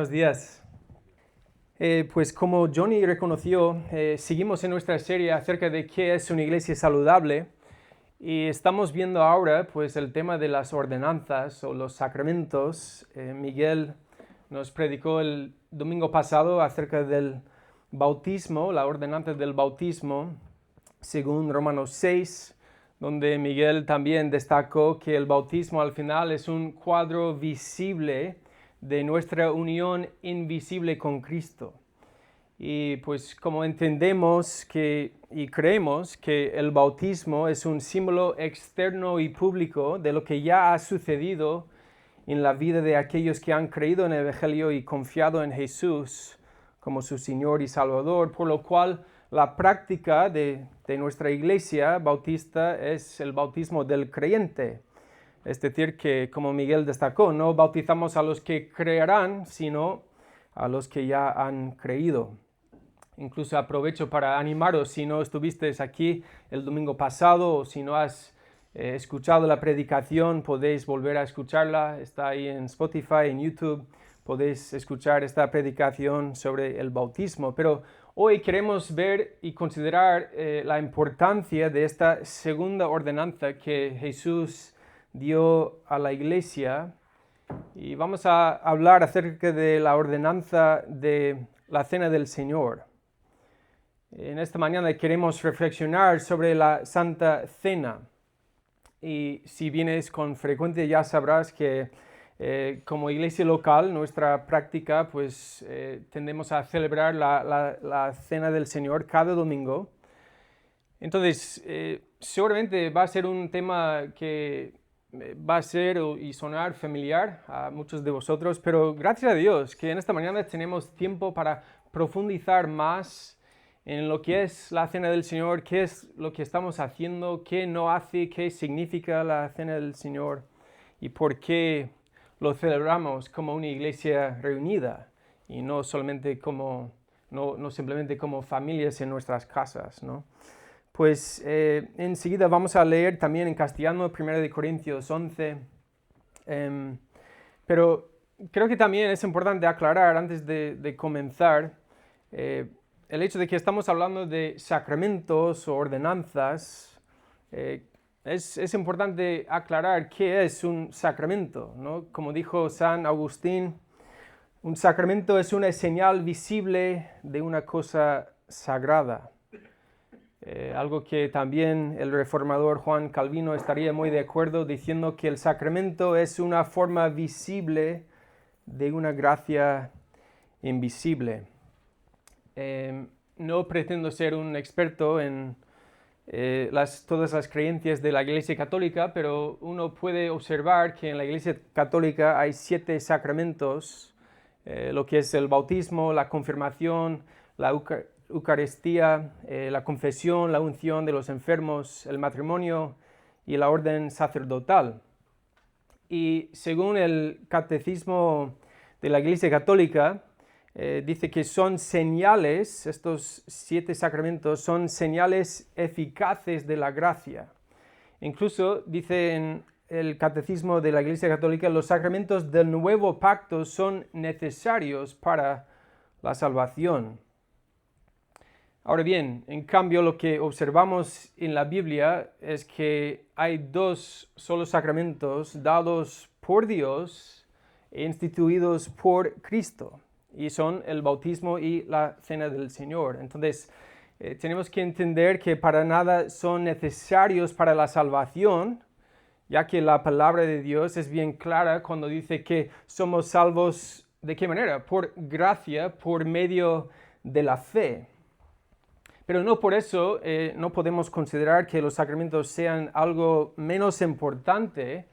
Buenos días. Pues como Johnny reconoció, seguimos en nuestra serie acerca de qué es una iglesia saludable y estamos viendo ahora pues el tema de las ordenanzas o los sacramentos. Miguel nos predicó el domingo pasado acerca del bautismo, la ordenanza del bautismo, según Romanos 6, donde Miguel también destacó que el bautismo al final es un cuadro visible de nuestra unión invisible con Cristo. Y pues como entendemos y creemos que el bautismo es un símbolo externo y público de lo que ya ha sucedido en la vida de aquellos que han creído en el Evangelio y confiado en Jesús como su Señor y Salvador, por lo cual la práctica de nuestra iglesia bautista es el bautismo del creyente. Es decir, que como Miguel destacó, no bautizamos a los que creerán, sino a los que ya han creído. Incluso aprovecho para animaros, si no estuvisteis aquí el domingo pasado o si no has escuchado la predicación, podéis volver a escucharla. Está ahí en Spotify, en YouTube. Podéis escuchar esta predicación sobre el bautismo. Pero hoy queremos ver y considerar la importancia de esta segunda ordenanza que Jesús dio a la iglesia, y vamos a hablar acerca de la ordenanza de la Cena del Señor. En esta mañana queremos reflexionar sobre la Santa Cena, y si vienes con frecuencia ya sabrás que como iglesia local nuestra práctica pues tendemos a celebrar la Cena del Señor cada domingo. Entonces seguramente va a ser un tema que va a ser y sonar familiar a muchos de vosotros, pero gracias a Dios que en esta mañana tenemos tiempo para profundizar más en lo que es la Cena del Señor, qué es lo que estamos haciendo, qué no hace, qué significa la Cena del Señor y por qué lo celebramos como una iglesia reunida y no solamente no simplemente como familias en nuestras casas, ¿no? Pues enseguida vamos a leer también en castellano 1 Corintios 11, pero creo que también es importante aclarar antes de comenzar el hecho de que estamos hablando de sacramentos o ordenanzas. Es importante aclarar qué es un sacramento, ¿no? Como dijo San Agustín, un sacramento es una señal visible de una cosa sagrada. Algo que también el reformador Juan Calvino estaría muy de acuerdo, diciendo que el sacramento es una forma visible de una gracia invisible. No pretendo ser un experto en todas las creencias de la Iglesia Católica, pero uno puede observar que en la Iglesia Católica hay 7 sacramentos, lo que es el bautismo, la confirmación, la Eucaristía, la confesión, la unción de los enfermos, el matrimonio y la orden sacerdotal. Y según el Catecismo de la Iglesia Católica, dice que son señales, estos 7 sacramentos son señales eficaces de la gracia. Incluso dice en el Catecismo de la Iglesia Católica, los sacramentos del nuevo pacto son necesarios para la salvación. Ahora bien, en cambio, lo que observamos en la Biblia es que hay 2 solos sacramentos dados por Dios e instituidos por Cristo, y son el bautismo y la Cena del Señor. Entonces, tenemos que entender que para nada son necesarios para la salvación, ya que la palabra de Dios es bien clara cuando dice que somos salvos, ¿de qué manera? Por gracia, por medio de la fe. Pero no por eso no podemos considerar que los sacramentos sean algo menos importante.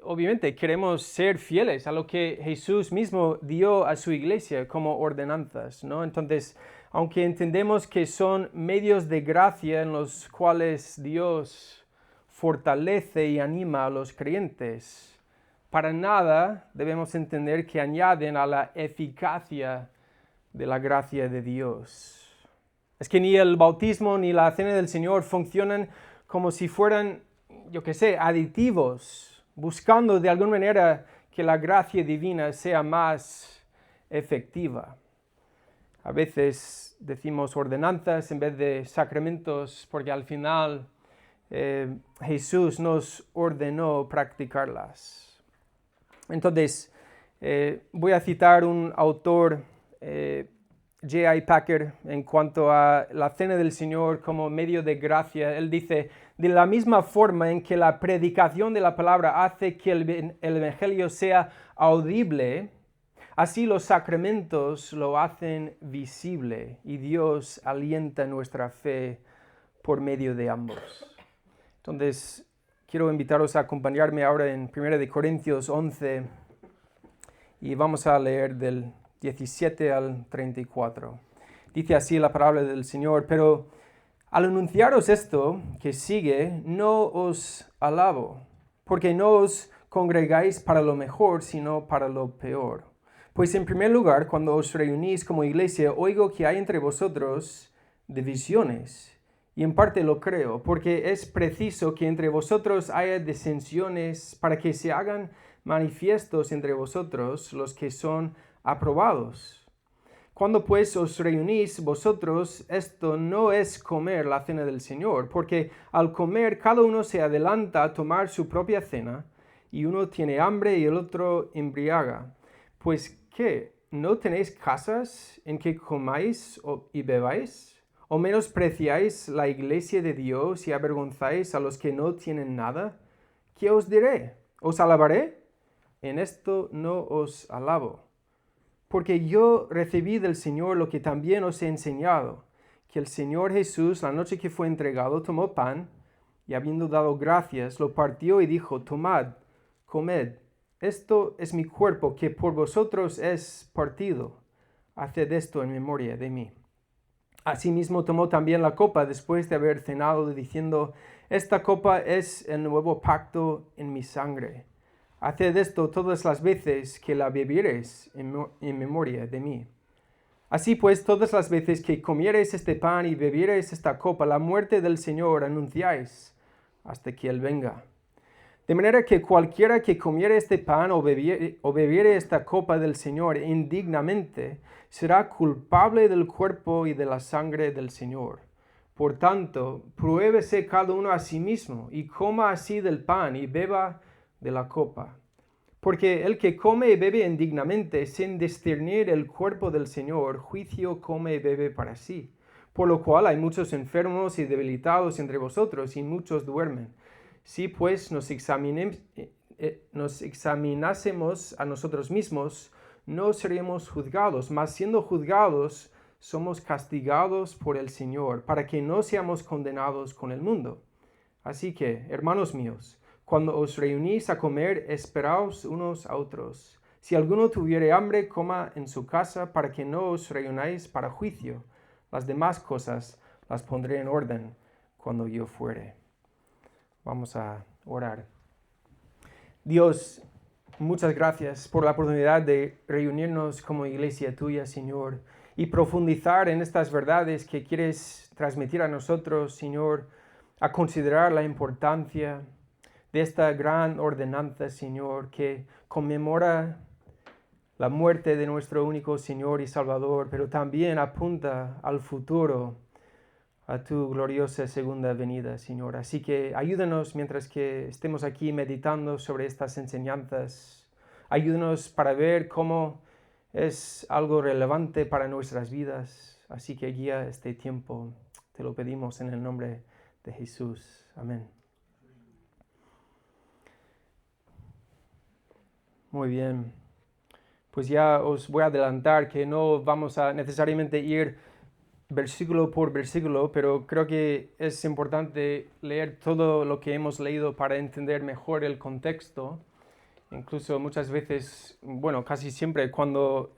Obviamente queremos ser fieles a lo que Jesús mismo dio a su iglesia como ordenanzas, ¿no? Entonces, aunque entendemos que son medios de gracia en los cuales Dios fortalece y anima a los creyentes, para nada debemos entender que añaden a la eficacia de la gracia de Dios. Es que ni el bautismo ni la Cena del Señor funcionan como si fueran, aditivos, buscando de alguna manera que la gracia divina sea más efectiva. A veces decimos ordenanzas en vez de sacramentos porque al final Jesús nos ordenó practicarlas. Entonces, voy a citar un autor, J.I. Packer, en cuanto a la Cena del Señor como medio de gracia. Él dice, de la misma forma en que la predicación de la palabra hace que el Evangelio sea audible, así los sacramentos lo hacen visible y Dios alienta nuestra fe por medio de ambos. Entonces, quiero invitaros a acompañarme ahora en 1 Corintios 11 y vamos a leer del 17 al 34. Dice así la palabra del Señor, pero al anunciaros esto que sigue, no os alabo, porque no os congregáis para lo mejor, sino para lo peor. Pues en primer lugar, cuando os reunís como iglesia, oigo que hay entre vosotros divisiones, y en parte lo creo, porque es preciso que entre vosotros haya disensiones para que se hagan manifiestos entre vosotros los que son aprobados. Cuando pues os reunís vosotros, esto no es comer la cena del Señor, porque al comer cada uno se adelanta a tomar su propia cena, y uno tiene hambre y el otro embriaga. Pues ¿qué? ¿No tenéis casas en que comáis y bebáis? ¿O menospreciáis la iglesia de Dios y avergonzáis a los que no tienen nada? ¿Qué os diré? ¿Os alabaré? En esto no os alabo. Porque yo recibí del Señor lo que también os he enseñado, que el Señor Jesús, la noche que fue entregado, tomó pan, y habiendo dado gracias, lo partió y dijo, tomad, comed, esto es mi cuerpo, que por vosotros es partido. Haced esto en memoria de mí. Asimismo tomó también la copa después de haber cenado, diciendo, esta copa es el nuevo pacto en mi sangre. Haced esto todas las veces que la bebiereis en memoria de mí. Así pues, todas las veces que comiereis este pan y bebiereis esta copa, la muerte del Señor anunciáis hasta que Él venga. De manera que cualquiera que comiere este pan o bebiere esta copa del Señor indignamente, será culpable del cuerpo y de la sangre del Señor. Por tanto, pruébese cada uno a sí mismo, y coma así del pan y beba de la copa. Porque el que come y bebe indignamente, sin discernir el cuerpo del Señor, juicio come y bebe para sí. Por lo cual hay muchos enfermos y debilitados entre vosotros, y muchos duermen. Si pues nos examinásemos a nosotros mismos, no seríamos juzgados, mas siendo juzgados, somos castigados por el Señor, para que no seamos condenados con el mundo. Así que, hermanos míos, cuando os reunís a comer, esperaos unos a otros. Si alguno tuviere hambre, coma en su casa, para que no os reunáis para juicio. Las demás cosas las pondré en orden cuando yo fuere. Vamos a orar. Dios, muchas gracias por la oportunidad de reunirnos como iglesia tuya, Señor, y profundizar en estas verdades que quieres transmitir a nosotros, Señor, a considerar la importancia de esta gran ordenanza, Señor, que conmemora la muerte de nuestro único Señor y Salvador, pero también apunta al futuro, a tu gloriosa segunda venida, Señor. Así que ayúdanos mientras que estemos aquí meditando sobre estas enseñanzas. Ayúdanos para ver cómo es algo relevante para nuestras vidas. Así que guía este tiempo. Te lo pedimos en el nombre de Jesús. Amén. Muy bien. Pues ya os voy a adelantar que no vamos a necesariamente ir versículo por versículo, pero creo que es importante leer todo lo que hemos leído para entender mejor el contexto. Incluso muchas veces, bueno, casi siempre cuando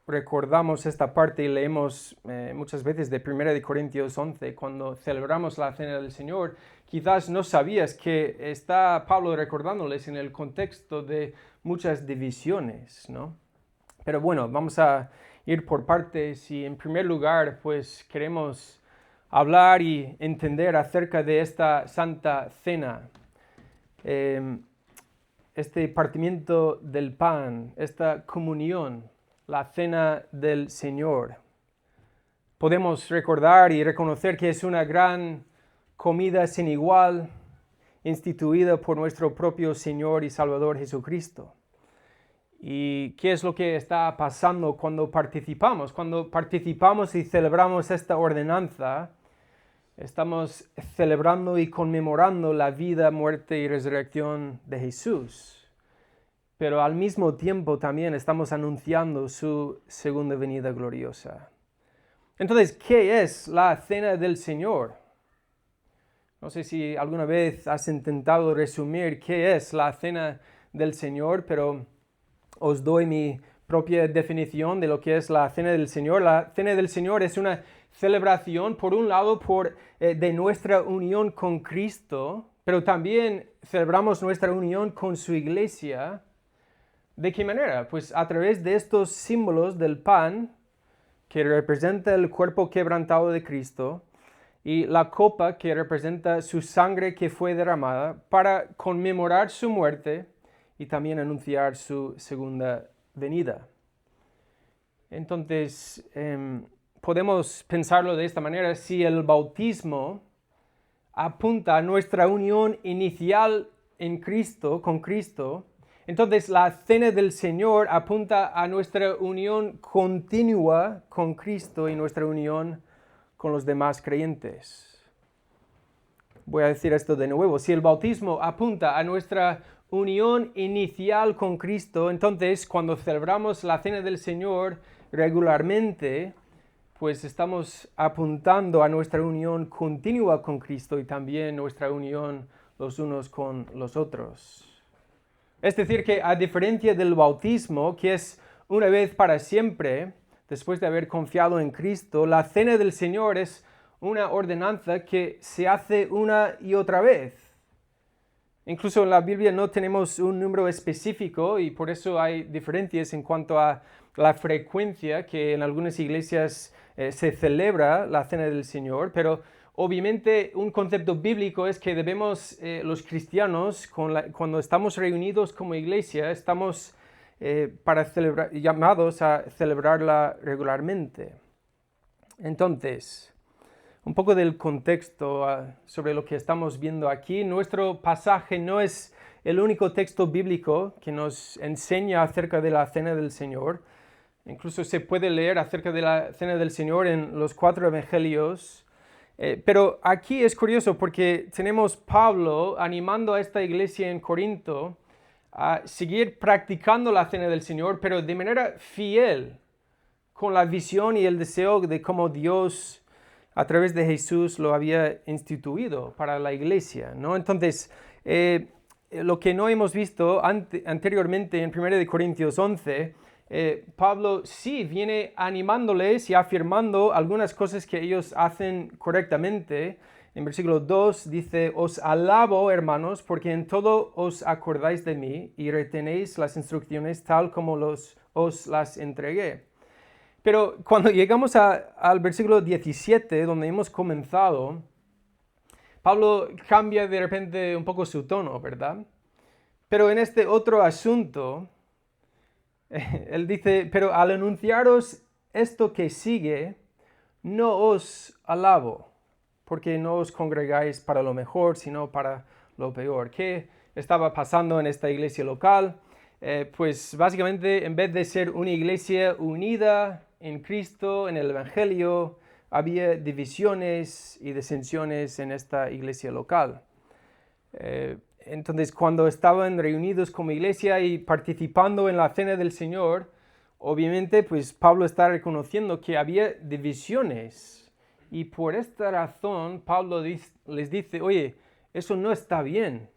recordamos esta parte y leemos muchas veces de 1 Corintios 11, cuando celebramos la Cena del Señor, quizás no sabías que está Pablo recordándoles en el contexto de muchas divisiones, ¿no? Pero bueno, vamos a ir por partes y en primer lugar, pues queremos hablar y entender acerca de esta Santa Cena, este partimiento del pan, esta comunión la cena del Señor. Podemos recordar y reconocer que es una gran comida sin igual, instituida por nuestro propio Señor y Salvador Jesucristo. ¿Y qué es lo que está pasando cuando participamos? Cuando participamos y celebramos esta ordenanza, estamos celebrando y conmemorando la vida, muerte y resurrección de Jesús. Pero al mismo tiempo también estamos anunciando su segunda venida gloriosa. Entonces, ¿qué es la cena del Señor? No sé si alguna vez has intentado resumir qué es la cena del Señor, pero os doy mi propia definición de lo que es la cena del Señor. La cena del Señor es una celebración, por un lado, de nuestra unión con Cristo, pero también celebramos nuestra unión con su iglesia. ¿De qué manera? Pues a través de estos símbolos del pan, que representa el cuerpo quebrantado de Cristo, y la copa, que representa su sangre que fue derramada, para conmemorar su muerte y también anunciar su segunda venida. Entonces, podemos pensarlo de esta manera: si el bautismo apunta a nuestra unión inicial en Cristo, con Cristo, entonces la cena del Señor apunta a nuestra unión continua con Cristo y nuestra unión con los demás creyentes. Voy a decir esto de nuevo: si el bautismo apunta a nuestra unión inicial con Cristo, entonces cuando celebramos la cena del Señor regularmente, pues estamos apuntando a nuestra unión continua con Cristo y también nuestra unión los unos con los otros. Es decir, que a diferencia del bautismo, que es una vez para siempre, después de haber confiado en Cristo, la cena del Señor es una ordenanza que se hace una y otra vez. Incluso en la Biblia no tenemos un número específico y por eso hay diferencias en cuanto a la frecuencia que en algunas iglesias se celebra la cena del Señor, pero obviamente un concepto bíblico es que debemos, los cristianos, cuando estamos reunidos como iglesia, estamos llamados a celebrarla regularmente. Entonces, un poco del contexto sobre lo que estamos viendo aquí. Nuestro pasaje no es el único texto bíblico que nos enseña acerca de la cena del Señor. Incluso se puede leer acerca de la cena del Señor en los 4 evangelios. Pero aquí es curioso porque tenemos Pablo animando a esta iglesia en Corinto a seguir practicando la cena del Señor, pero de manera fiel, con la visión y el deseo de cómo Dios, a través de Jesús, lo había instituido para la iglesia, ¿no? Entonces, lo que no hemos visto anteriormente en 1 Corintios 11, Pablo sí viene animándoles y afirmando algunas cosas que ellos hacen correctamente. En versículo 2 dice: os alabo, hermanos, porque en todo os acordáis de mí y retenéis las instrucciones tal como os las entregué. Pero cuando llegamos al versículo 17, donde hemos comenzado, Pablo cambia de repente un poco su tono, ¿verdad? Pero en este otro asunto, él dice: pero al anunciaros esto que sigue, no os alabo, porque no os congregáis para lo mejor, sino para lo peor. ¿Qué estaba pasando en esta iglesia local? Pues básicamente, en vez de ser una iglesia unida en Cristo, en el Evangelio, había divisiones y disensiones en esta iglesia local. Entonces, cuando estaban reunidos como iglesia y participando en la cena del Señor, obviamente, pues Pablo está reconociendo que había divisiones. Y por esta razón, Pablo les dice: oye, eso no está bien.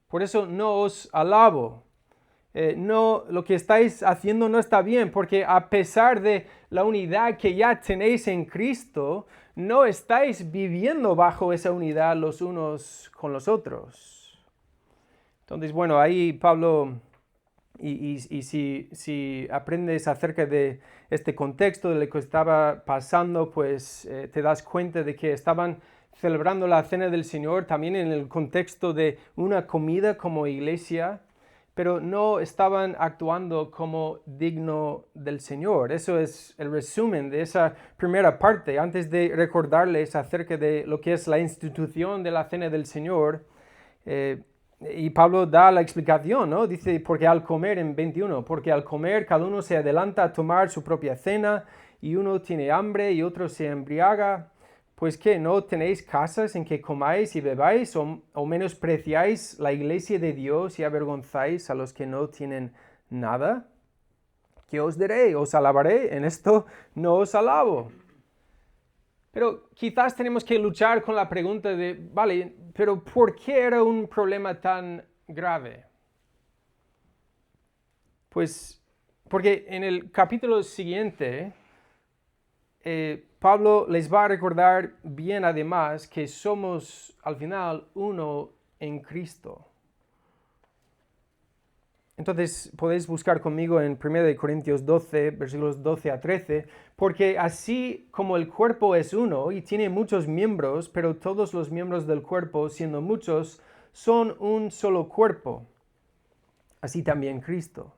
Por eso no os alabo. No, lo que estáis haciendo no está bien, porque a pesar de la unidad que ya tenéis en Cristo, no estáis viviendo bajo esa unidad los unos con los otros. Entonces, bueno, ahí Pablo, y si aprendes acerca de este contexto, de lo que estaba pasando, pues te das cuenta de que estaban celebrando la cena del Señor también en el contexto de una comida como iglesia. pero no estaban actuando como digno del Señor. Eso es el resumen de esa primera parte. Antes de recordarles acerca de lo que es la institución de la cena del Señor, y Pablo da la explicación, ¿no? Dice, porque al comer, en 21, porque al comer cada uno se adelanta a tomar su propia cena, y uno tiene hambre y otro se embriaga. Pues que no tenéis casas en que comáis y bebáis, o menospreciáis la iglesia de Dios y avergonzáis a los que no tienen nada. ¿Qué os diré? ¿Os alabaré? En esto no os alabo. Pero quizás tenemos que luchar con la pregunta de, vale, pero ¿por qué era un problema tan grave? Pues porque en el capítulo siguiente, Pablo les va a recordar bien además que somos al final uno en Cristo. Entonces podéis buscar conmigo en 1 Corintios 12, versículos 12 a 13, porque así como el cuerpo es uno y tiene muchos miembros, pero todos los miembros del cuerpo, siendo muchos, son un solo cuerpo, así también Cristo.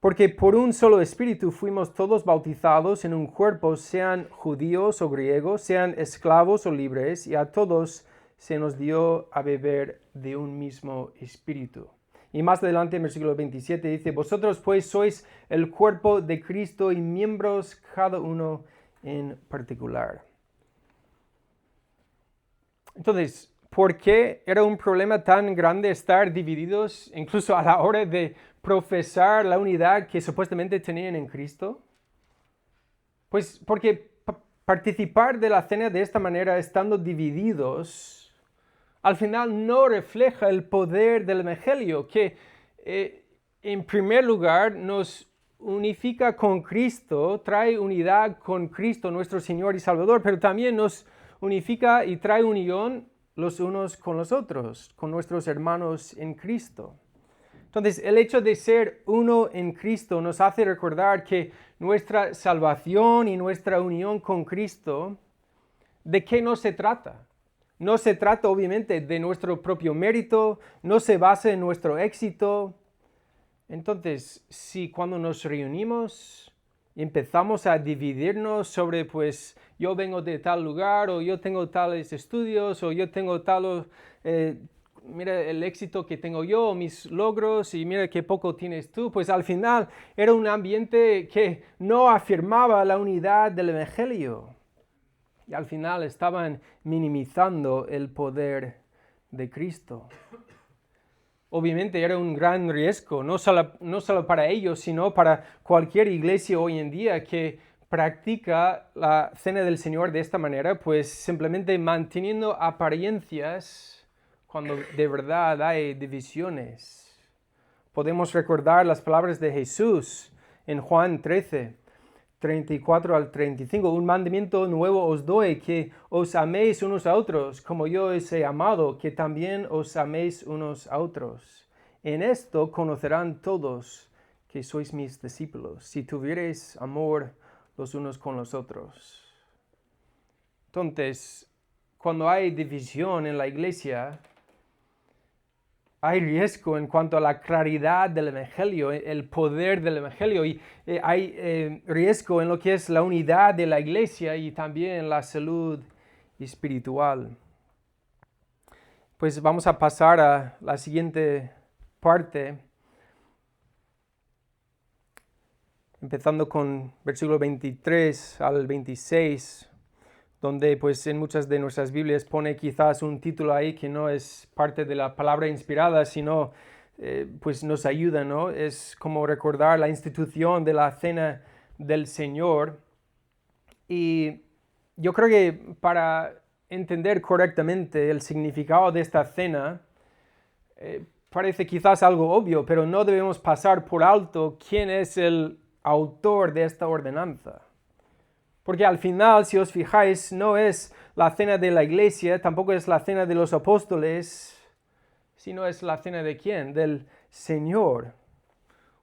Porque por un solo espíritu fuimos todos bautizados en un cuerpo, sean judíos o griegos, sean esclavos o libres, y a todos se nos dio a beber de un mismo espíritu. Y más adelante en versículo 27 dice, vosotros pues sois el cuerpo de Cristo y miembros cada uno en particular. Entonces, ¿por qué era un problema tan grande estar divididos incluso a la hora de profesar la unidad que supuestamente tenían en Cristo? Pues porque participar de la cena de esta manera, estando divididos, al final no refleja el poder del Evangelio, que en primer lugar nos unifica con Cristo, trae unidad con Cristo, nuestro Señor y Salvador, pero también nos unifica y trae unión los unos con los otros, con nuestros hermanos en Cristo. Entonces, el hecho de ser uno en Cristo nos hace recordar que nuestra salvación y nuestra unión con Cristo, ¿de qué no se trata? No se trata obviamente de nuestro propio mérito, no se basa en nuestro éxito. Entonces, si cuando nos reunimos empezamos a dividirnos sobre, pues, yo vengo de tal lugar, o yo tengo tales estudios, o yo tengo mira el éxito que tengo yo, mis logros, y mira qué poco tienes tú, pues al final era un ambiente que no afirmaba la unidad del Evangelio. Y al final estaban minimizando el poder de Cristo. Obviamente era un gran riesgo, no solo para ellos, sino para cualquier iglesia hoy en día que practica la cena del Señor de esta manera, pues simplemente manteniendo apariencias cuando de verdad hay divisiones. Podemos recordar las palabras de Jesús en Juan 13. 34 al 35, un mandamiento nuevo os doy, que os améis unos a otros, como yo os he amado, que también os améis unos a otros. En esto conocerán todos que sois mis discípulos, si tuviereis amor los unos con los otros. Entonces, cuando hay división en la iglesia, hay riesgo en cuanto a la claridad del Evangelio, el poder del Evangelio, y hay riesgo en lo que es la unidad de la iglesia y también la salud espiritual. Pues vamos a pasar a la siguiente parte, empezando con versículo 23 al 26. Donde pues en muchas de nuestras Biblias pone quizás un título ahí que no es parte de la palabra inspirada, sino pues nos ayuda, ¿no? Es como recordar la institución de la cena del Señor. Y yo creo que para entender correctamente el significado de esta cena, parece quizás algo obvio, pero no debemos pasar por alto quién es el autor de esta ordenanza. Porque al final, si os fijáis, no es la cena de la iglesia, tampoco es la cena de los apóstoles, sino es la cena de ¿quién? Del Señor.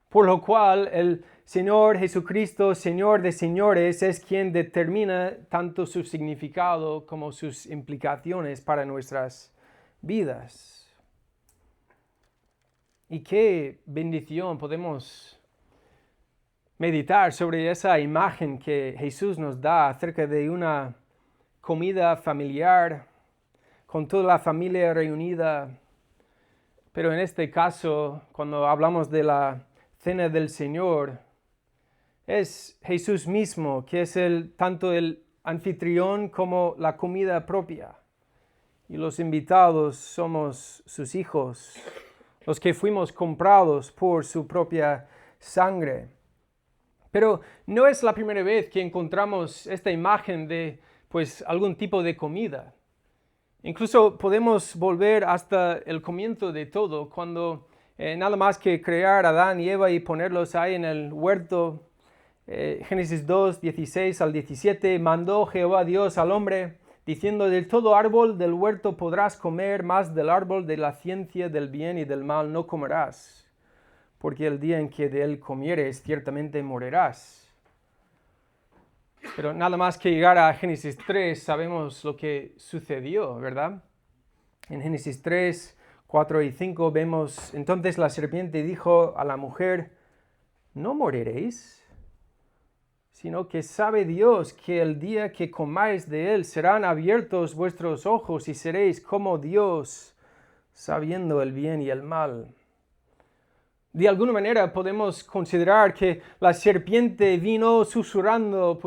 Por lo cual, el Señor Jesucristo, Señor de señores, es quien determina tanto su significado como sus implicaciones para nuestras vidas. Y qué bendición podemos meditar sobre esa imagen que Jesús nos da acerca de una comida familiar, con toda la familia reunida. Pero en este caso, cuando hablamos de la cena del Señor, es Jesús mismo que es tanto el anfitrión como la comida propia. Y los invitados somos sus hijos, los que fuimos comprados por su propia sangre. Pero no es la primera vez que encontramos esta imagen de algún tipo de comida. Incluso podemos volver hasta el comienzo de todo, cuando nada más que crear a Adán y Eva y ponerlos ahí en el huerto, Génesis 2, 16 al 17, mandó Jehová Dios al hombre, diciendo: del todo árbol del huerto podrás comer, mas del árbol de la ciencia del bien y del mal no comerás, porque el día en que de él comieres ciertamente morirás. Pero nada más que llegar a Génesis 3 sabemos lo que sucedió, ¿verdad? En Génesis 3, 4 y 5 vemos: entonces la serpiente dijo a la mujer: no moriréis, sino que sabe Dios que el día que comáis de él serán abiertos vuestros ojos y seréis como Dios, sabiendo el bien y el mal. De alguna manera podemos considerar que la serpiente vino susurrando: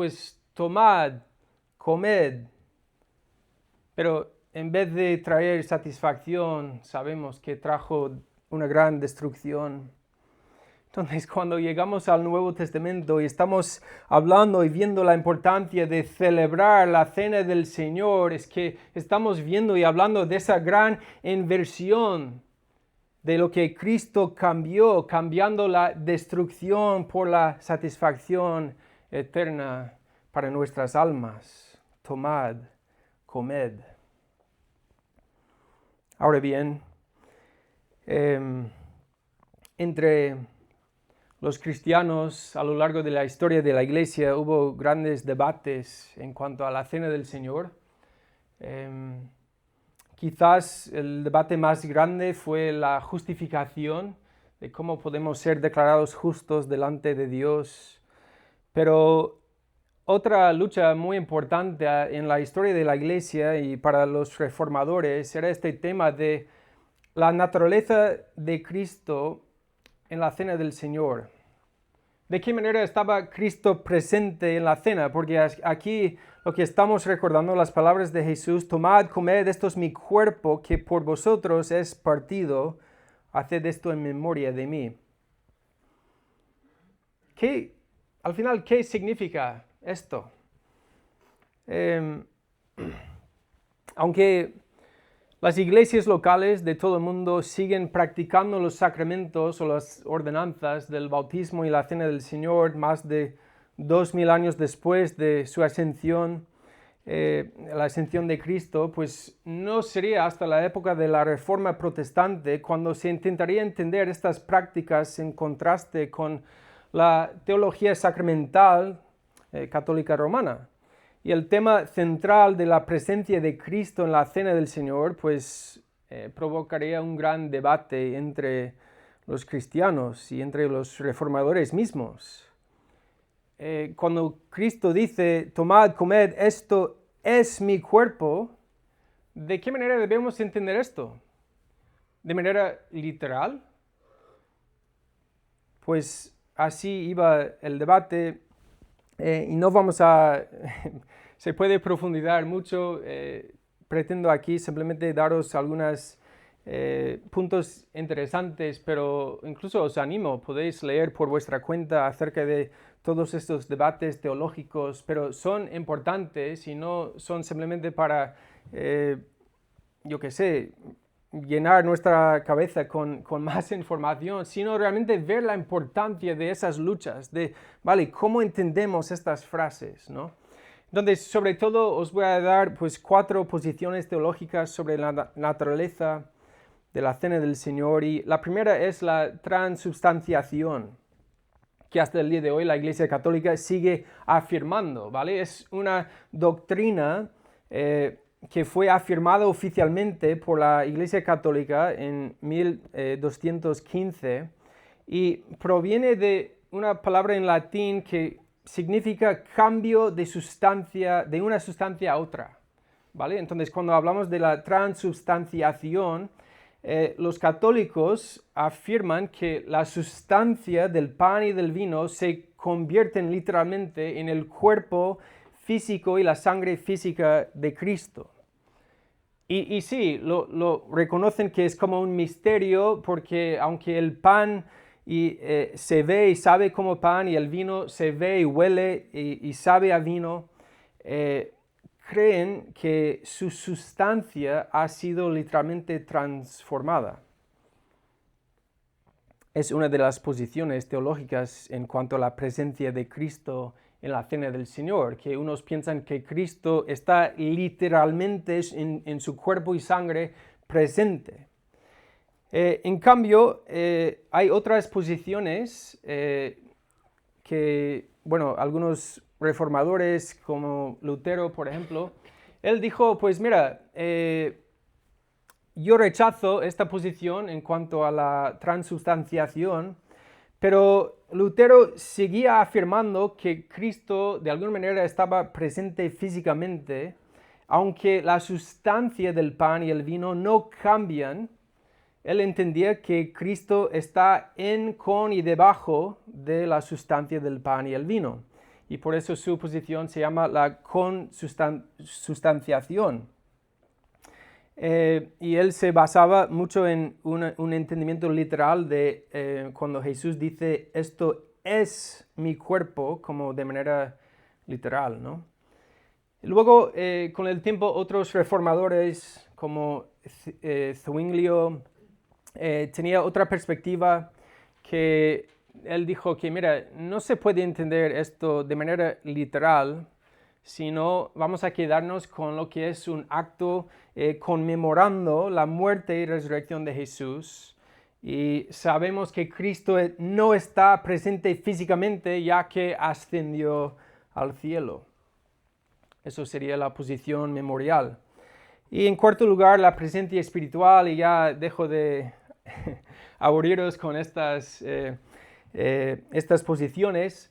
tomad, comed. Pero en vez de traer satisfacción, sabemos que trajo una gran destrucción. Entonces, cuando llegamos al Nuevo Testamento y estamos hablando y viendo la importancia de celebrar la cena del Señor, es que estamos viendo y hablando de esa gran inversión de lo que Cristo cambió, cambiando la destrucción por la satisfacción eterna para nuestras almas. Tomad, comed. Ahora bien, entre los cristianos a lo largo de la historia de la Iglesia hubo grandes debates en cuanto a la cena del Señor. Quizás el debate más grande fue la justificación de cómo podemos ser declarados justos delante de Dios. Pero otra lucha muy importante en la historia de la Iglesia y para los reformadores era este tema de la naturaleza de Cristo en la cena del Señor. ¿De qué manera estaba Cristo presente en la cena? Porque aquí lo que estamos recordando, las palabras de Jesús: tomad, comed, esto es mi cuerpo que por vosotros es partido, haced esto en memoria de mí. Al final, ¿qué significa esto? Aunque las iglesias locales de todo el mundo siguen practicando los sacramentos o las ordenanzas del bautismo y la cena del Señor más de 2000 años después de su ascensión, la ascensión de Cristo, no sería hasta la época de la Reforma Protestante cuando se intentaría entender estas prácticas en contraste con la teología sacramental católica romana. Y el tema central de la presencia de Cristo en la cena del Señor, provocaría un gran debate entre los cristianos y entre los reformadores mismos. Cuando Cristo dice: tomad, comed, esto es mi cuerpo, ¿de qué manera debemos entender esto? ¿De manera literal? Pues así iba el debate. Y no vamos a... se puede profundizar mucho. Pretendo aquí simplemente daros algunos puntos interesantes, pero incluso os animo, podéis leer por vuestra cuenta acerca de todos estos debates teológicos, pero son importantes y no son simplemente para, llenar nuestra cabeza con más información, sino realmente ver la importancia de esas luchas, ¿cómo entendemos estas frases, ¿no? Entonces, sobre todo, os voy a dar 4 posiciones teológicas sobre la naturaleza de la cena del Señor, y la primera es la transubstanciación, que hasta el día de hoy la Iglesia Católica sigue afirmando, ¿vale? Es una doctrina que fue afirmado oficialmente por la Iglesia Católica en 1215 y proviene de una palabra en latín que significa cambio de sustancia, de una sustancia a otra, ¿vale? Entonces, cuando hablamos de la transubstanciación, los católicos afirman que la sustancia del pan y del vino se convierten literalmente en el cuerpo físico y la sangre física de Cristo. Y sí, lo reconocen que es como un misterio porque aunque el pan se ve y sabe como pan y el vino se ve y huele y sabe a vino, creen que su sustancia ha sido literalmente transformada. Es una de las posiciones teológicas en cuanto a la presencia de Cristo en la cena del Señor, que unos piensan que Cristo está literalmente en su cuerpo y sangre presente. En cambio, hay otras posiciones que, bueno, algunos reformadores como Lutero, por ejemplo, él dijo, pues mira, yo rechazo esta posición en cuanto a la transubstanciación, pero Lutero seguía afirmando que Cristo de alguna manera estaba presente físicamente, aunque la sustancia del pan y el vino no cambian. Él entendía que Cristo está en, con y debajo de la sustancia del pan y el vino. Y por eso su posición se llama la consustanciación. Y él se basaba mucho en un entendimiento literal de cuando Jesús dice, esto es mi cuerpo, como de manera literal, ¿no? Luego, con el tiempo, otros reformadores como Zwinglio tenía otra perspectiva que él dijo que, mira, no se puede entender esto de manera literal, sino vamos a quedarnos con lo que es un acto conmemorando la muerte y resurrección de Jesús. Y sabemos que Cristo no está presente físicamente ya que ascendió al cielo. Eso sería la posición memorial. Y en cuarto lugar, la presencia espiritual, y ya dejo de aburriros con estas posiciones,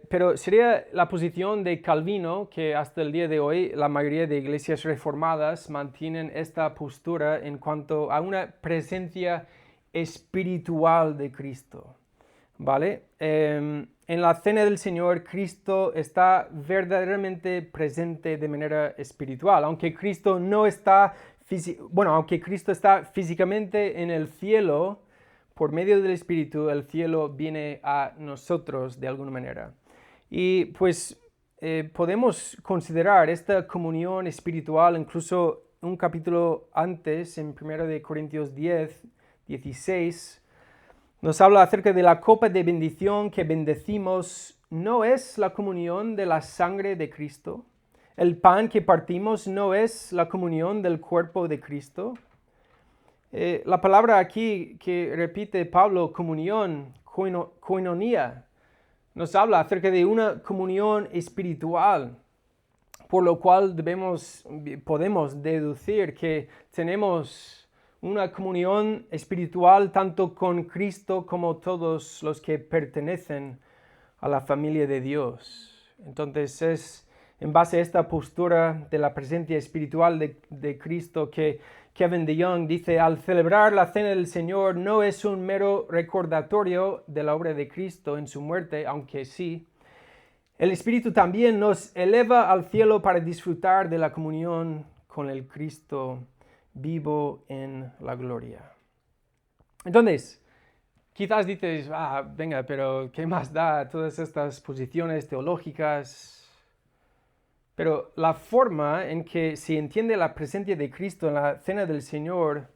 pero sería la posición de Calvino, que hasta el día de hoy la mayoría de iglesias reformadas mantienen esta postura en cuanto a una presencia espiritual de Cristo, ¿vale? En la cena del Señor, Cristo está verdaderamente presente de manera espiritual, aunque Cristo no está, aunque Cristo está físicamente en el cielo. Por medio del Espíritu, el cielo viene a nosotros de alguna manera. Y pues podemos considerar esta comunión espiritual incluso un capítulo antes, en 1 Corintios 10, 16, nos habla acerca de la copa de bendición que bendecimos. ¿No es la comunión de la sangre de Cristo? ¿El pan que partimos no es la comunión del cuerpo de Cristo? La palabra aquí que repite Pablo, comunión, koinonia, nos habla acerca de una comunión espiritual, por lo cual podemos deducir que tenemos una comunión espiritual tanto con Cristo como todos los que pertenecen a la familia de Dios. Entonces es en base a esta postura de la presencia espiritual de Cristo que Kevin DeYoung dice, al celebrar la cena del Señor no es un mero recordatorio de la obra de Cristo en su muerte, aunque sí. El Espíritu también nos eleva al cielo para disfrutar de la comunión con el Cristo vivo en la gloria. Entonces, quizás dices, venga, pero ¿qué más da todas estas posiciones teológicas? Pero la forma en que se entiende la presencia de Cristo en la cena del Señor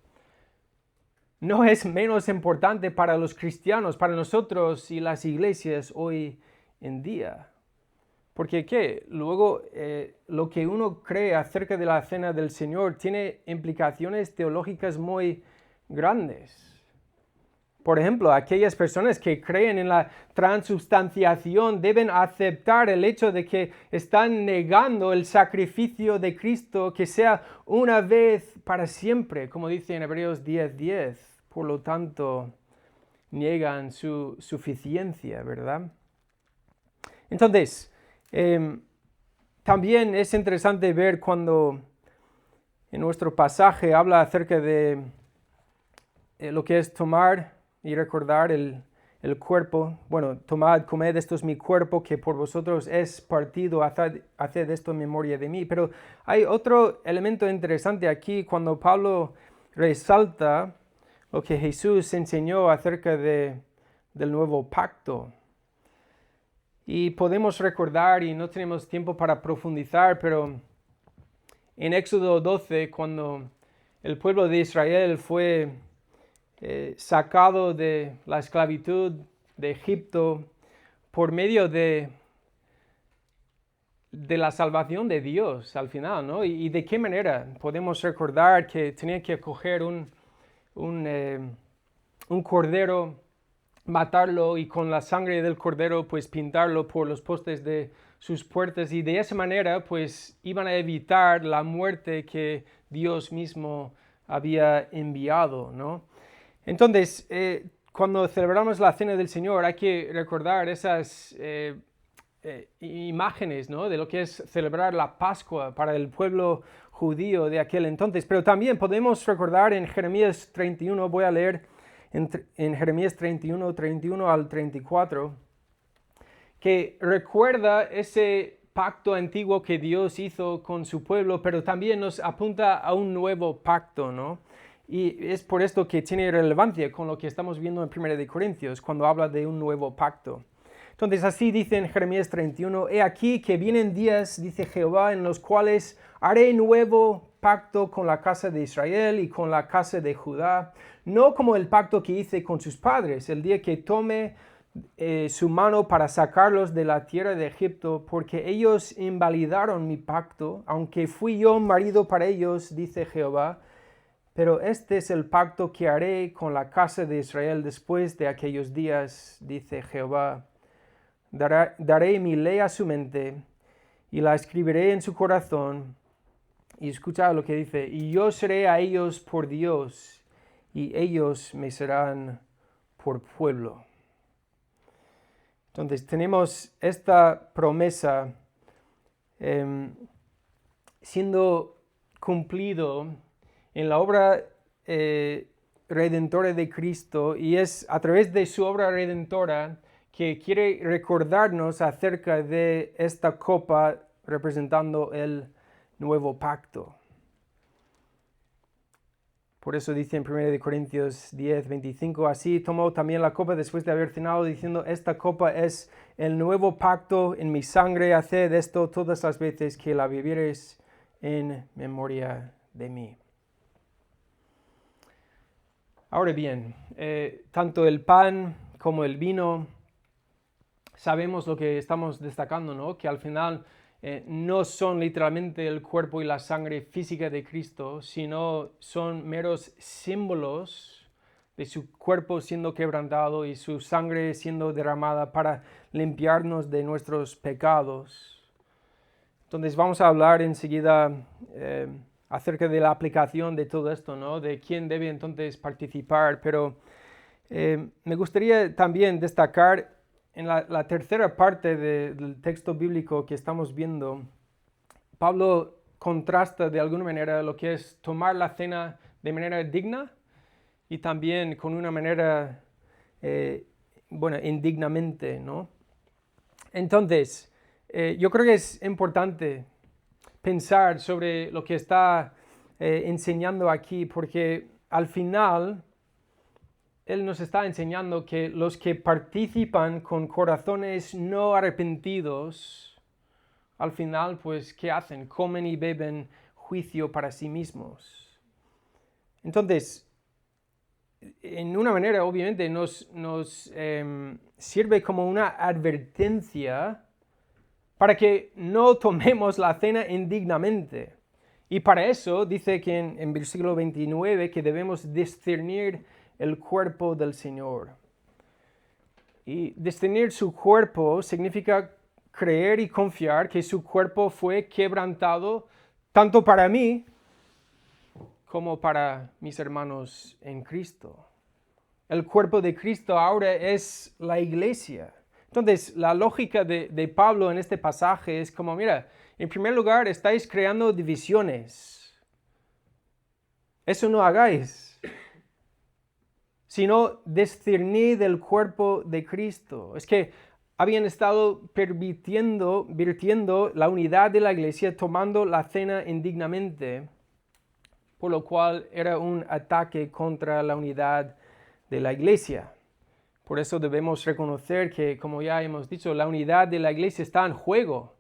no es menos importante para los cristianos, para nosotros y las iglesias hoy en día. Porque ¿qué? Luego, lo que uno cree acerca de la cena del Señor tiene implicaciones teológicas muy grandes. Por ejemplo, aquellas personas que creen en la transubstanciación deben aceptar el hecho de que están negando el sacrificio de Cristo que sea una vez para siempre, como dice en Hebreos 10:10. Por lo tanto, niegan su suficiencia, ¿verdad? Entonces, también es interesante ver cuando en nuestro pasaje habla acerca de lo que es tomar y recordar el cuerpo. Bueno, tomad, comed, esto es mi cuerpo que por vosotros es partido, haced esto en memoria de mí. Pero hay otro elemento interesante aquí cuando Pablo resalta lo que Jesús enseñó acerca del nuevo pacto. Y podemos recordar, y no tenemos tiempo para profundizar, pero en Éxodo 12, cuando el pueblo de Israel fue sacado de la esclavitud de Egipto por medio de la salvación de Dios al final, ¿no? Y de qué manera podemos recordar que tenían que coger un cordero, matarlo y con la sangre del cordero pues pintarlo por los postes de sus puertas, y de esa manera pues iban a evitar la muerte que Dios mismo había enviado, ¿no? Entonces, cuando celebramos la Cena del Señor hay que recordar esas imágenes, ¿no?, de lo que es celebrar la Pascua para el pueblo judío de aquel entonces. Pero también podemos recordar en Jeremías 31, voy a leer en Jeremías 31 al 34, que recuerda ese pacto antiguo que Dios hizo con su pueblo, pero también nos apunta a un nuevo pacto, ¿no? Y es por esto que tiene relevancia con lo que estamos viendo en 1 Corintios, cuando habla de un nuevo pacto. Entonces así dice en Jeremías 31, he aquí que vienen días, dice Jehová, en los cuales haré nuevo pacto con la casa de Israel y con la casa de Judá, no como el pacto que hice con sus padres, el día que tome su mano para sacarlos de la tierra de Egipto, porque ellos invalidaron mi pacto, aunque fui yo marido para ellos, dice Jehová. Pero este es el pacto que haré con la casa de Israel después de aquellos días, dice Jehová. Daré mi ley a su mente y la escribiré en su corazón. Y escucha lo que dice, y yo seré a ellos por Dios, y ellos me serán por pueblo. Entonces tenemos esta promesa siendo cumplido en la obra redentora de Cristo, y es a través de su obra redentora que quiere recordarnos acerca de esta copa representando el nuevo pacto. Por eso dice en 1 Corintios 10:25, así tomó también la copa después de haber cenado, diciendo, esta copa es el nuevo pacto en mi sangre, haced esto todas las veces que la bebiereis en memoria de mí. Ahora bien, tanto el pan como el vino, sabemos lo que estamos destacando, ¿no? Que al final no son literalmente el cuerpo y la sangre física de Cristo, sino son meros símbolos de su cuerpo siendo quebrantado y su sangre siendo derramada para limpiarnos de nuestros pecados. Entonces vamos a hablar enseguida acerca de la aplicación de todo esto, ¿no? De quién debe entonces participar, pero me gustaría también destacar en la tercera parte del texto bíblico que estamos viendo. Pablo contrasta de alguna manera lo que es tomar la cena de manera digna y también con una manera, indignamente, ¿no? Entonces, yo creo que es importante pensar sobre lo que está enseñando aquí, porque al final él nos está enseñando que los que participan con corazones no arrepentidos, al final, pues, ¿qué hacen? Comen y beben juicio para sí mismos. Entonces, en una manera, obviamente, nos sirve como una advertencia para que no tomemos la cena indignamente. Y para eso dice que en versículo 29 que debemos discernir el cuerpo del Señor. Y discernir su cuerpo significa creer y confiar que su cuerpo fue quebrantado tanto para mí como para mis hermanos en Cristo. El cuerpo de Cristo ahora es la iglesia. Entonces, la lógica de Pablo en este pasaje es como, mira, en primer lugar, estáis creando divisiones. Eso no hagáis, sino discernid el cuerpo de Cristo. Es que habían estado virtiendo la unidad de la iglesia, tomando la cena indignamente, por lo cual era un ataque contra la unidad de la iglesia. Por eso debemos reconocer que, como ya hemos dicho, la unidad de la iglesia está en juego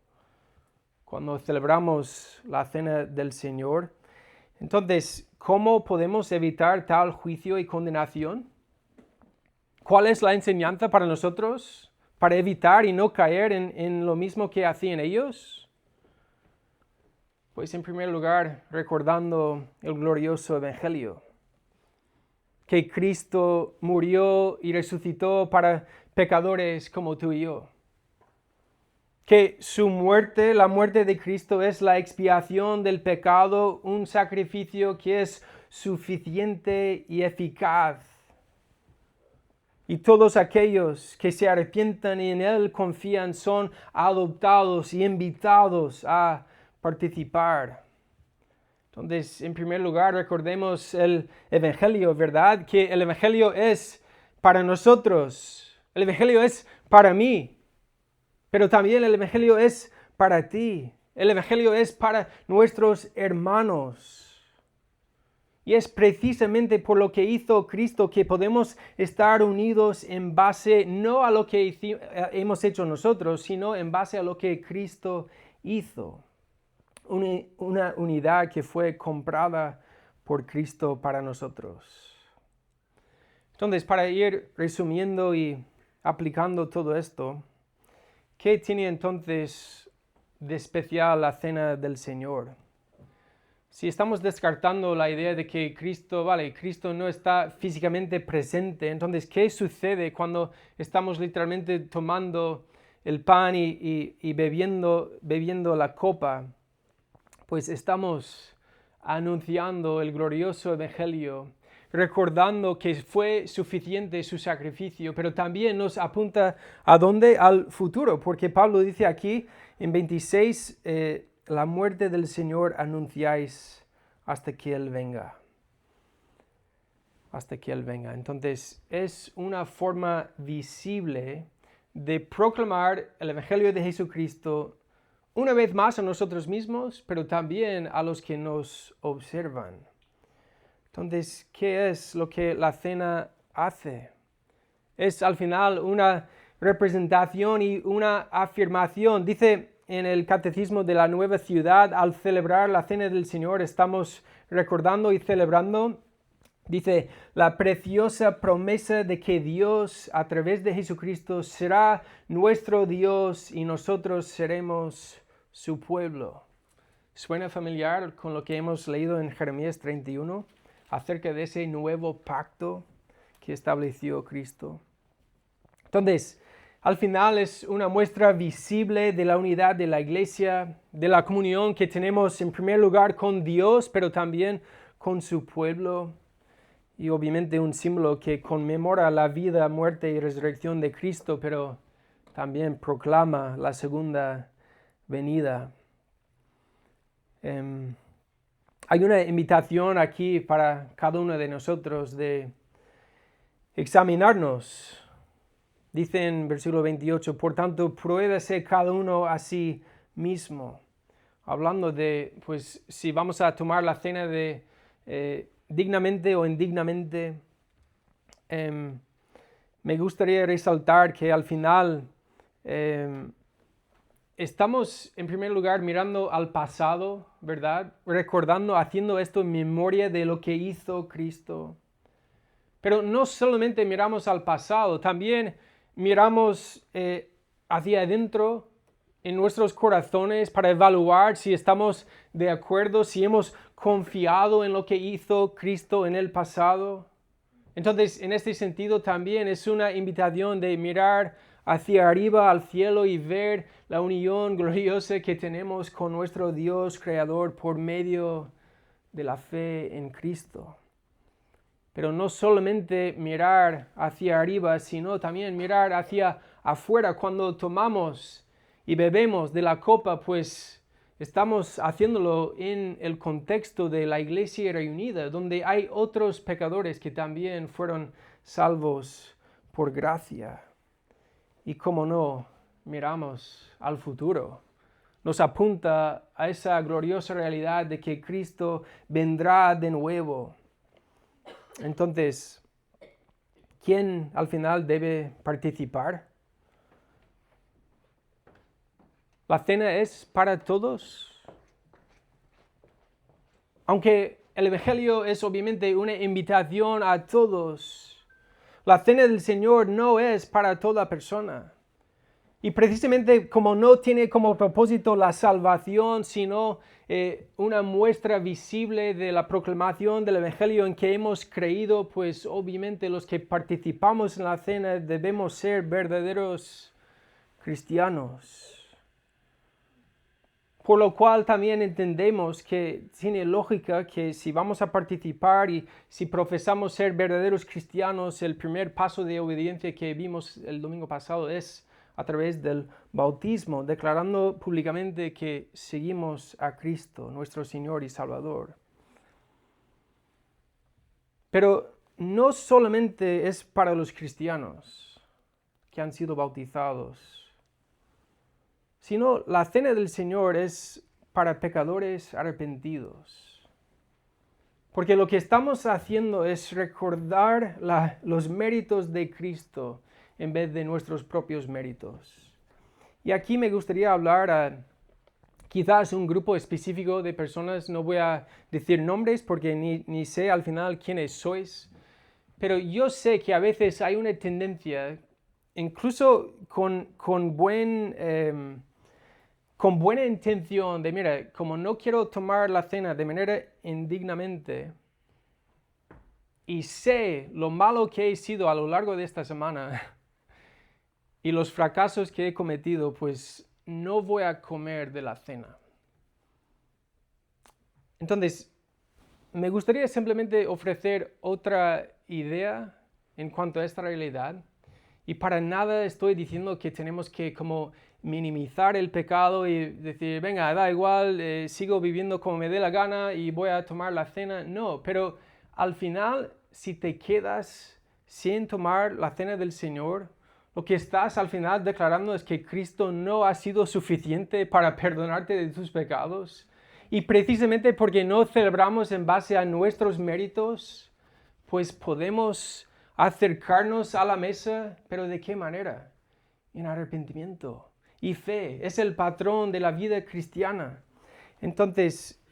cuando celebramos la cena del Señor. Entonces, ¿cómo podemos evitar tal juicio y condenación? ¿Cuál es la enseñanza para nosotros para evitar y no caer en lo mismo que hacían ellos? Pues en primer lugar, recordando el glorioso Evangelio, que Cristo murió y resucitó para pecadores como tú y yo. Que su muerte, la muerte de Cristo, es la expiación del pecado, un sacrificio que es suficiente y eficaz. Y todos aquellos que se arrepientan y en Él confían son adoptados y invitados a participar. Entonces, en primer lugar, recordemos el Evangelio, ¿verdad? Que el Evangelio es para nosotros. El Evangelio es para mí. Pero también el Evangelio es para ti. El Evangelio es para nuestros hermanos. Y es precisamente por lo que hizo Cristo que podemos estar unidos en base no a lo que hemos hecho nosotros, sino en base a lo que Cristo hizo. Una unidad que fue comprada por Cristo para nosotros. Entonces, para ir resumiendo y aplicando todo esto, ¿qué tiene entonces de especial la cena del Señor? Si estamos descartando la idea de que Cristo no está físicamente presente, entonces, ¿qué sucede cuando estamos literalmente tomando el pan y bebiendo la copa? Pues estamos anunciando el glorioso Evangelio, recordando que fue suficiente su sacrificio, pero también nos apunta ¿a dónde? Al futuro, porque Pablo dice aquí en 26, la muerte del Señor anunciáis hasta que Él venga. Hasta que Él venga. Entonces, es una forma visible de proclamar el Evangelio de Jesucristo una vez más a nosotros mismos, pero también a los que nos observan. Entonces, ¿qué es lo que la cena hace? Es al final una representación y una afirmación. Dice en el Catecismo de la Nueva Ciudad, al celebrar la cena del Señor, estamos recordando y celebrando, dice, la preciosa promesa de que Dios, a través de Jesucristo, será nuestro Dios y nosotros seremos su pueblo. ¿Suena familiar con lo que hemos leído en Jeremías 31 acerca de ese nuevo pacto que estableció Cristo? Entonces, al final es una muestra visible de la unidad de la iglesia, de la comunión que tenemos en primer lugar con Dios, pero también con su pueblo. Y obviamente un símbolo que conmemora la vida, muerte y resurrección de Cristo, pero también proclama la segunda venida. Hay una invitación aquí para cada uno de nosotros de examinarnos. Dice en versículo 28, por tanto, pruébese cada uno a sí mismo. Hablando de, pues, si vamos a tomar la cena de dignamente o indignamente, me gustaría resaltar que al final estamos en primer lugar mirando al pasado, ¿verdad? Recordando, haciendo esto en memoria de lo que hizo Cristo. Pero no solamente miramos al pasado, también miramos hacia adentro en nuestros corazones para evaluar si estamos de acuerdo, si hemos confiado en lo que hizo Cristo en el pasado. Entonces, en este sentido también es una invitación de mirar hacia arriba al cielo y ver la unión gloriosa que tenemos con nuestro Dios Creador por medio de la fe en Cristo. Pero no solamente mirar hacia arriba, sino también mirar hacia afuera. Cuando tomamos y bebemos de la copa, pues estamos haciéndolo en el contexto de la iglesia reunida, donde hay otros pecadores que también fueron salvos por gracia. Y cómo no, miramos al futuro. Nos apunta a esa gloriosa realidad de que Cristo vendrá de nuevo. Entonces, ¿quién al final debe participar? ¿La cena es para todos? Aunque el Evangelio es obviamente una invitación a todos, la cena del Señor no es para toda persona. Y precisamente como no tiene como propósito la salvación, sino una muestra visible de la proclamación del Evangelio en que hemos creído, pues obviamente los que participamos en la cena debemos ser verdaderos cristianos. Por lo cual también entendemos que tiene lógica que si vamos a participar y si profesamos ser verdaderos cristianos, el primer paso de obediencia que vimos el domingo pasado es a través del bautismo, declarando públicamente que seguimos a Cristo, nuestro Señor y Salvador. Pero no solamente es para los cristianos que han sido bautizados, sino la cena del Señor es para pecadores arrepentidos. Porque lo que estamos haciendo es recordar los méritos de Cristo en vez de nuestros propios méritos. Y aquí me gustaría hablar a quizás un grupo específico de personas, no voy a decir nombres porque ni sé al final quiénes sois, pero yo sé que a veces hay una tendencia, incluso con buena intención de, mira, como no quiero tomar la cena de manera indignamente y sé lo malo que he sido a lo largo de esta semana y los fracasos que he cometido, pues no voy a comer de la cena. Entonces, me gustaría simplemente ofrecer otra idea en cuanto a esta realidad. Y para nada estoy diciendo que tenemos que como minimizar el pecado y decir, venga, da igual, sigo viviendo como me dé la gana y voy a tomar la cena. No, pero al final, si te quedas sin tomar la cena del Señor, lo que estás al final declarando es que Cristo no ha sido suficiente para perdonarte de tus pecados. Y precisamente porque no celebramos en base a nuestros méritos, pues podemos acercarnos a la mesa, pero ¿de qué manera? En arrepentimiento y fe. Es el patrón de la vida cristiana. Entonces,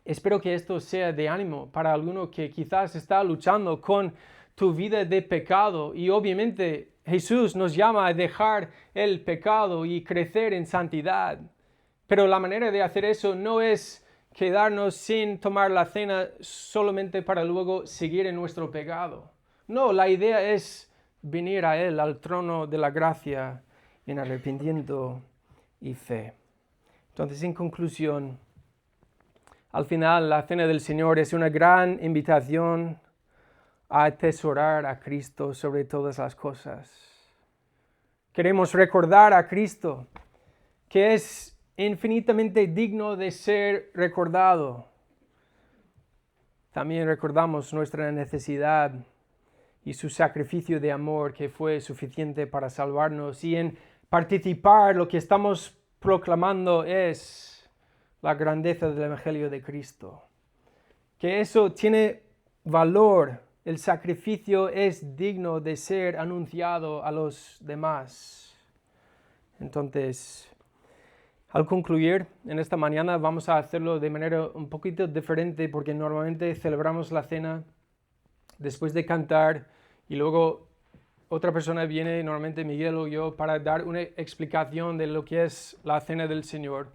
espero que esto sea de ánimo para alguno que quizás está luchando con tu vida de pecado. Y obviamente Jesús nos llama a dejar el pecado y crecer en santidad. Pero la manera de hacer eso no es quedarnos sin tomar la cena solamente para luego seguir en nuestro pecado. No, la idea es venir a Él, al trono de la gracia, en arrepentimiento y fe. Entonces, en conclusión, al final la cena del Señor es una gran invitación a atesorar a Cristo sobre todas las cosas. Queremos recordar a Cristo, que es infinitamente digno de ser recordado. También recordamos nuestra necesidad y su sacrificio de amor que fue suficiente para salvarnos. Y en participar lo que estamos proclamando es la grandeza del Evangelio de Cristo. Que eso tiene valor. El sacrificio es digno de ser anunciado a los demás. Entonces, al concluir en esta mañana vamos a hacerlo de manera un poquito diferente porque normalmente celebramos la cena después de cantar y luego otra persona viene, normalmente Miguel o yo, para dar una explicación de lo que es la cena del Señor.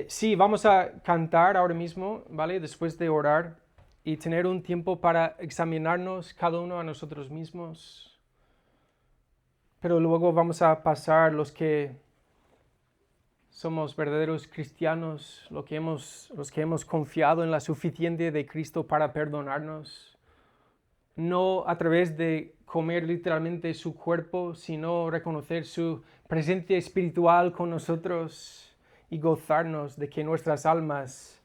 Sí, vamos a cantar ahora mismo, ¿vale? Después de orar. y tener un tiempo para examinarnos cada uno a nosotros mismos. Pero luego vamos a pasar los que somos verdaderos cristianos, los que hemos confiado en la suficiencia de Cristo para perdonarnos, no a través de comer literalmente su cuerpo, sino reconocer su presencia espiritual con nosotros y gozarnos de que nuestras almas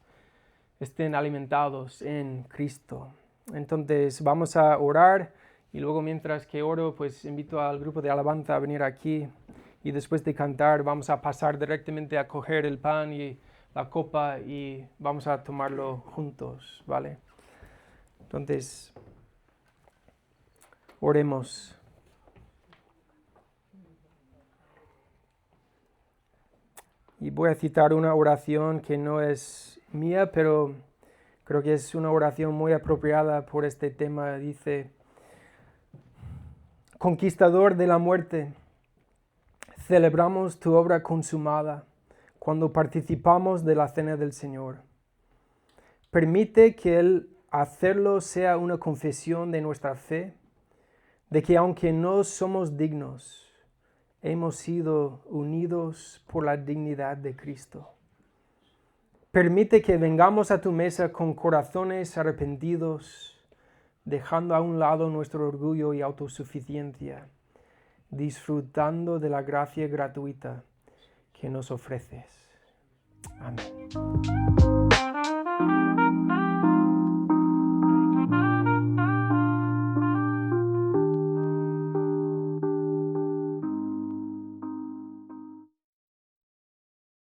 estén alimentados en Cristo. Entonces vamos a orar y luego mientras que oro, pues invito al grupo de alabanza a venir aquí y después de cantar vamos a pasar directamente a coger el pan y la copa y vamos a tomarlo juntos, ¿vale? Entonces, oremos. Y voy a citar una oración que no es mía, pero creo que es una oración muy apropiada por este tema. Dice: Conquistador de la muerte, celebramos tu obra consumada cuando participamos de la cena del Señor. Permite que el hacerlo sea una confesión de nuestra fe, de que aunque no somos dignos, hemos sido unidos por la dignidad de Cristo. Permite que vengamos a tu mesa con corazones arrepentidos, dejando a un lado nuestro orgullo y autosuficiencia, disfrutando de la gracia gratuita que nos ofreces. Amén.